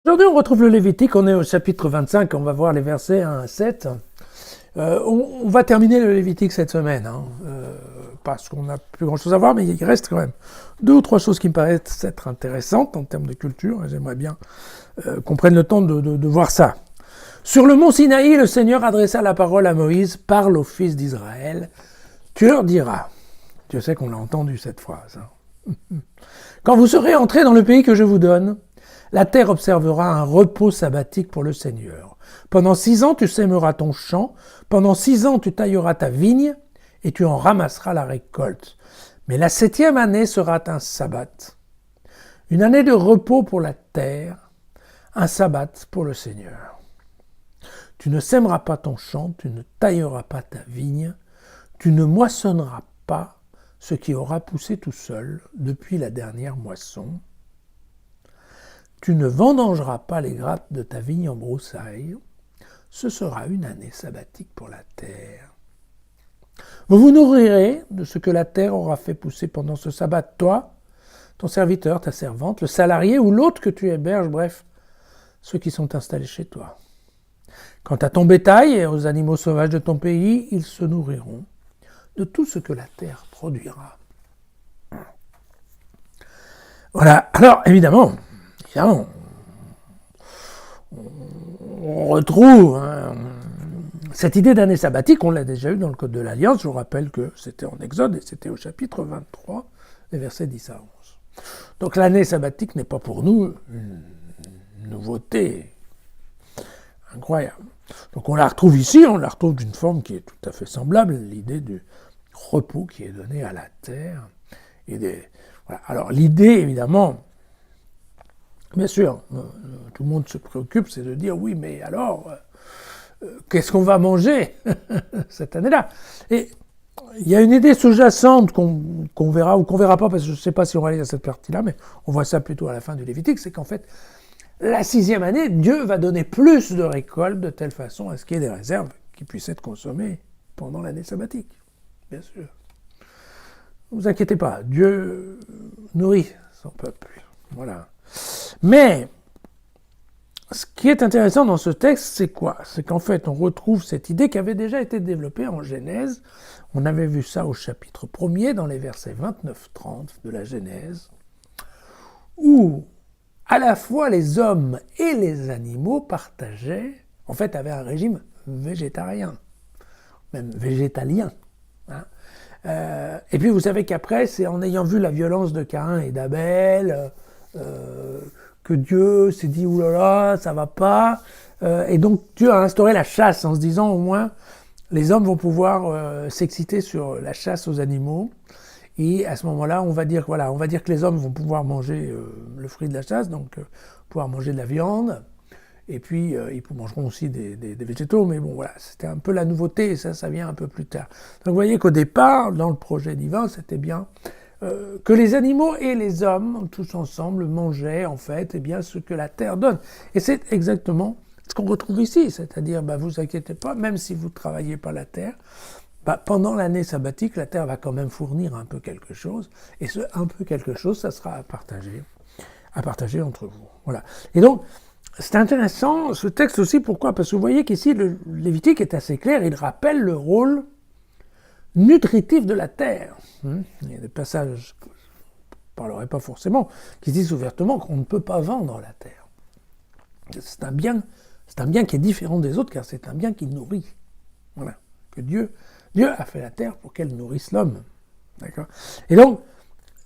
Aujourd'hui, on retrouve le Lévitique, on est au chapitre 25, on va voir les versets 1 à 7. On va terminer le Lévitique cette semaine, parce qu'on n'a plus grand-chose à voir, mais il reste quand même deux ou trois choses qui me paraissent être intéressantes en termes de culture, et j'aimerais bien qu'on prenne le temps de voir ça. Sur le mont Sinaï, le Seigneur adressa la parole à Moïse, parle aux fils d'Israël. Tu leur diras, Dieu sait qu'on l'a entendu cette phrase, quand vous serez entrés dans le pays que je vous donne, la terre observera un repos sabbatique pour le Seigneur. Pendant 6 ans, tu sèmeras ton champ, pendant 6 ans, tu tailleras ta vigne, et tu en ramasseras la récolte. Mais la 7e année sera un sabbat. Une année de repos pour la terre, un sabbat pour le Seigneur. Tu ne sèmeras pas ton champ, tu ne tailleras pas ta vigne, tu ne moissonneras pas ce qui aura poussé tout seul depuis la dernière moisson. Tu ne vendangeras pas les grappes de ta vigne en broussailles. Ce sera une année sabbatique pour la terre. Vous vous nourrirez de ce que la terre aura fait pousser pendant ce sabbat, toi, ton serviteur, ta servante, le salarié ou l'autre que tu héberges, bref, ceux qui sont installés chez toi. Quant à ton bétail et aux animaux sauvages de ton pays, ils se nourriront de tout ce que la terre produira. Voilà, alors évidemment, on retrouve cette idée d'année sabbatique, on l'a déjà eu dans le Code de l'Alliance, je vous rappelle que c'était en Exode et c'était au chapitre 23, les versets 10 à 11. Donc l'année sabbatique n'est pas pour nous une nouveauté incroyable. Donc on la retrouve ici, on la retrouve d'une forme qui est tout à fait semblable, l'idée du repos qui est donné à la terre. Voilà. Alors l'idée, évidemment, bien sûr, tout le monde se préoccupe, c'est de dire oui, mais alors, qu'est-ce qu'on va manger cette année-là? Et il y a une idée sous-jacente qu'on verra ou qu'on verra pas, parce que je ne sais pas si on va aller à cette partie-là, mais on voit ça plutôt à la fin du Lévitique, c'est qu'en fait, la 6e année, Dieu va donner plus de récoltes de telle façon à ce qu'il y ait des réserves qui puissent être consommées pendant l'année sabbatique, bien sûr. Ne vous inquiétez pas, Dieu nourrit son peuple. Voilà. Mais, ce qui est intéressant dans ce texte, c'est quoi? C'est qu'en fait, on retrouve cette idée qui avait déjà été développée en Genèse. On avait vu ça au chapitre 1er, dans les versets 29-30 de la Genèse, où à la fois les hommes et les animaux partageaient, en fait, avaient un régime végétarien, même végétalien. Et puis vous savez qu'après, c'est en ayant vu la violence de Caïn et d'Abel, que Dieu s'est dit oulala, ça va pas, et donc Dieu a instauré la chasse en se disant au moins les hommes vont pouvoir s'exciter sur la chasse aux animaux, et à ce moment-là on va dire que les hommes vont pouvoir manger le fruit de la chasse, donc pouvoir manger de la viande, et puis ils mangeront aussi des végétaux, mais bon voilà, c'était un peu la nouveauté, et ça vient un peu plus tard. Donc vous voyez qu'au départ, dans le projet divin, c'était bien que les animaux et les hommes, tous ensemble, mangeaient en fait ce que la terre donne. Et c'est exactement ce qu'on retrouve ici, c'est-à-dire, vous inquiétez pas, même si vous ne travaillez pas la terre, pendant l'année sabbatique, la terre va quand même fournir un peu quelque chose, et ce un peu quelque chose, ça sera à partager entre vous. Voilà. Et donc, c'est intéressant ce texte aussi, pourquoi? Parce que vous voyez qu'ici, le Lévitique est assez clair, il rappelle le rôle nutritif de la terre. Il y a des passages, je ne parlerai pas forcément, qui disent ouvertement qu'on ne peut pas vendre la terre. C'est un bien qui est différent des autres, car c'est un bien qui nourrit. Voilà. Que Dieu a fait la terre pour qu'elle nourrisse l'homme. D'accord? Et donc,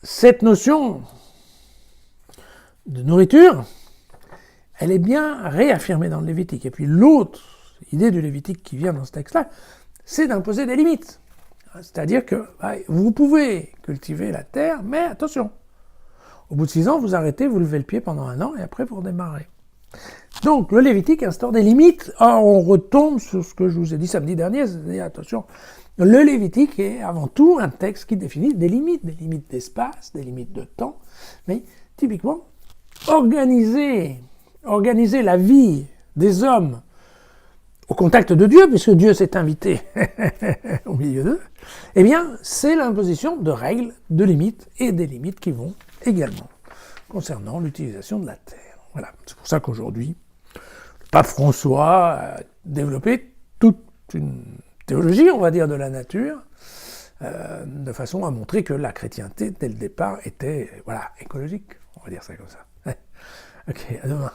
cette notion de nourriture, elle est bien réaffirmée dans le Lévitique. Et puis l'autre idée du Lévitique qui vient dans ce texte-là, c'est d'imposer des limites. C'est-à-dire que vous pouvez cultiver la terre, mais attention, au bout de 6 ans, vous arrêtez, vous levez le pied pendant 1 an, et après vous redémarrez. Donc le Lévitique instaure des limites. Or, on retombe sur ce que je vous ai dit samedi dernier, c'est-à-dire, attention, le Lévitique est avant tout un texte qui définit des limites d'espace, des limites de temps, mais typiquement, organiser la vie des hommes au contact de Dieu, puisque Dieu s'est invité au milieu d'eux, eh bien, c'est l'imposition de règles, de limites, et des limites qui vont également concernant l'utilisation de la terre. Voilà, c'est pour ça qu'aujourd'hui, le pape François a développé toute une théologie, on va dire, de la nature, de façon à montrer que la chrétienté, dès le départ, était écologique. On va dire ça comme ça. Ok, à demain.